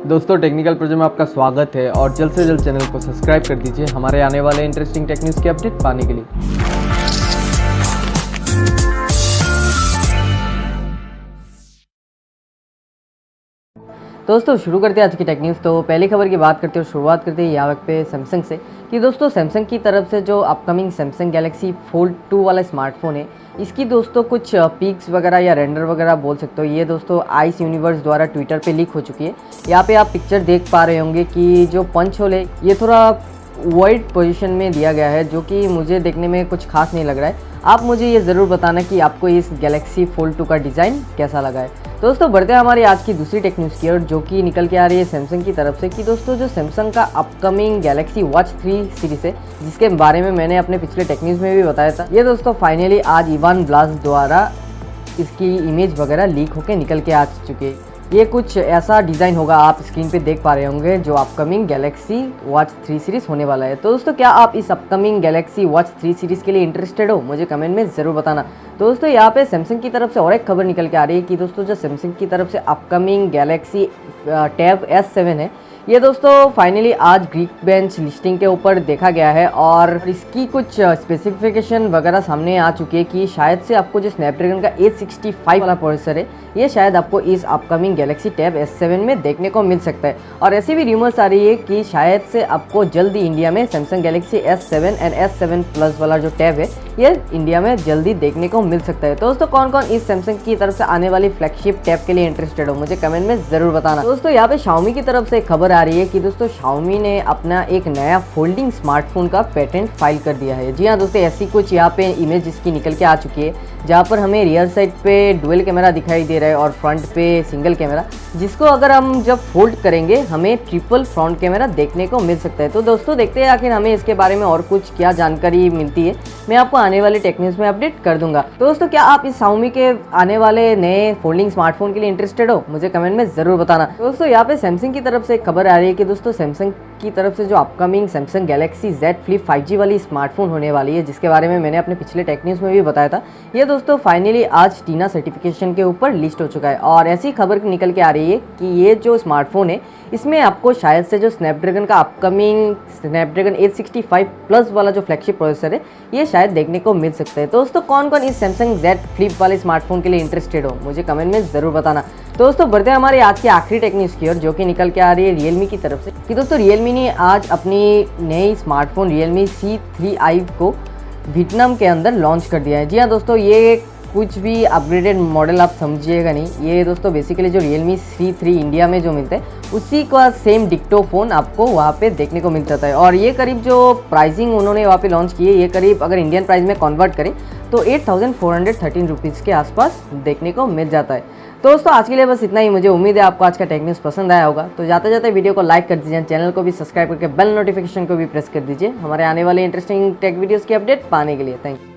दोस्तों टेक्निकल प्रजय में आपका स्वागत है और जल्द से जल्द चैनल को सब्सक्राइब कर दीजिए हमारे आने वाले इंटरेस्टिंग टेक न्यूज़ के अपडेट पाने के लिए। दोस्तों शुरू करते हैं आज की टेक न्यूज़। तो पहली खबर की बात करते हैं, शुरुआत करते हैं यहाँ पे सैमसंग से कि दोस्तों सैमसंग की तरफ से जो अपकमिंग सैमसंग गैलेक्सी फोल्ड 2 वाला स्मार्टफोन है, इसकी दोस्तों कुछ पीक्स वगैरह या रेंडर वगैरह बोल सकते हो, ये दोस्तों आइस यूनिवर्स द्वारा ट्विटर पे लीक हो चुकी है। यहाँ पे आप पिक्चर देख पा रहे होंगे कि जो पंच होल है ये थोड़ा वाइड पोजीशन में दिया गया है, जो कि मुझे देखने में कुछ खास नहीं लग रहा है। आप मुझे ये ज़रूर बताना कि आपको इस गैलेक्सी फोल्ड 2 का डिज़ाइन कैसा लगा है। दोस्तों बढ़ते हैं हमारी आज की दूसरी टेक न्यूज़ की ओर, जो कि निकल के आ रही है सैमसंग की तरफ से कि दोस्तों जो सैमसंग का अपकमिंग गैलेक्सी वॉच 3 सीरीज़ है, जिसके बारे में मैंने अपने पिछले टेक न्यूज़ में भी बताया था, ये दोस्तों फाइनली आज इवान ब्लास्ट द्वारा इसकी इमेज वगैरह लीक होकर निकल के आ चुकी है। ये कुछ ऐसा डिज़ाइन होगा, आप स्क्रीन पे देख पा रहे होंगे, जो अपकमिंग गैलेक्सी वॉच 3 सीरीज़ होने वाला है। तो दोस्तों क्या आप इस अपकमिंग गैलेक्सी वॉच 3 सीरीज़ के लिए इंटरेस्टेड हो, मुझे कमेंट में ज़रूर बताना। दोस्तों यहाँ पे सैमसंग की तरफ से और एक खबर निकल के आ रही है कि दोस्तों जो सैमसंग की तरफ से अपकमिंग गैलेक्सी टैब S7 है, ये दोस्तों फाइनली आज ग्रीक बेंच लिस्टिंग के ऊपर देखा गया है और इसकी कुछ स्पेसिफिकेशन वगैरह सामने आ चुकी है कि शायद से आपको जो स्नैपड्रैगन का 865 वाला प्रोसेसर है, ये शायद आपको इस अपकमिंग गैलेक्सी टैब S7 में देखने को मिल सकता है। और ऐसी भी रूमर्स आ रही है कि शायद से आपको जल्दी इंडिया में Samsung Galaxy S7 and S7 plus वाला जो टैब है, ये इंडिया में जल्दी देखने को मिल सकता है। तो दोस्तों कौन कौन इस सैमसंग की तरफ से आने वाली फ्लैगशिप टैब के लिए इंटरेस्टेड हो, मुझे कमेंट में ज़रूर बताना। दोस्तों यहाँ पे Xiaomi की तरफ से खबर आ रही है कि दोस्तों Xiaomi ने अपना एक नया फोल्डिंग स्मार्टफोन का पेटेंट फाइल कर दिया है। जी हाँ दोस्तों, ऐसी कुछ यहाँ पे इमेज इसकी निकल के आ चुकी है, जहाँ पर हमें रियर साइड पे डुअल कैमरा दिखाई दे रहा है और फ्रंट पे सिंगल कैमरा, जिसको अगर हम जब फोल्ड करेंगे हमें ट्रिपल फ्रंट कैमरा देखने को मिल सकता है। तो दोस्तों देखते हैं आखिर हमें इसके बारे में और कुछ क्या जानकारी मिलती है, मैं आपको आने वाले टेक न्यूज़ में अपडेट कर दूंगा। तो दोस्तों क्या आप इस Xiaomi के आने वाले नए फोल्डिंग स्मार्टफोन के लिए इंटरेस्टेड हो, मुझे कमेंट में ज़रूर बताना। दोस्तों यहाँ पे सैमसंग की तरफ से एक खबर आ रही है कि दोस्तों सैमसंग की तरफ से जो upcoming Samsung Galaxy Z Flip 5G वाली स्मार्टफोन होने वाली है, जिसके बारे में मैंने अपने पिछले टेक न्यूज़ में भी बताया था, ये दोस्तों फाइनली आज टीना सर्टिफिकेशन के ऊपर लिस्ट हो चुका है। और ऐसी खबर निकल के आ रही है कि ये जो स्मार्टफोन है, इसमें आपको शायद से जो स्नैपड्रैगन का अपकमिंग स्नैपड्रैगन 865 प्लस वाला जो फ्लैगशिप प्रोसेसर है, ये शायद देखने को मिल सकता है। दोस्तों कौन कौन इस सैमसंग Z Flip वाले स्मार्टफोन के लिए इंटरेस्टेड हो, मुझे कमेंट में ज़रूर बताना। दोस्तों बढ़ते हैं हमारे आज की आखिरी टेक न्यूज़ की ओर, जो कि निकल के आ रही है Realme की तरफ से कि दोस्तों Realme ने आज अपनी नई स्मार्टफोन Realme C3i को वियतनाम के अंदर लॉन्च कर दिया है। जी हाँ दोस्तों, ये कुछ भी अपग्रेडेड मॉडल आप समझिएगा नहीं, ये दोस्तों बेसिकली जो Realme C3 इंडिया में जो मिलता है उसी का सेम डिक्टो फ़ोन आपको वहाँ पे देखने को मिल जाता है। और ये करीब जो प्राइसिंग उन्होंने वहाँ पे लॉन्च की है, ये करीब अगर इंडियन प्राइस में कन्वर्ट करें तो 8413 रुपीज़ के आसपास देखने को मिल जाता है। तो दोस्तों आज के लिए बस इतना ही। मुझे उम्मीद है आपको आज का टेक न्यूज़ पसंद आया होगा। तो जाते जाते वीडियो को लाइक कर दीजिए, चैनल को भी सब्सक्राइब करके बेल नोटिफिकेशन को भी प्रेस कर दीजिए हमारे आने वाले इंटरेस्टिंग टेक वीडियोज़ की अपडेट पाने के लिए। Thank you.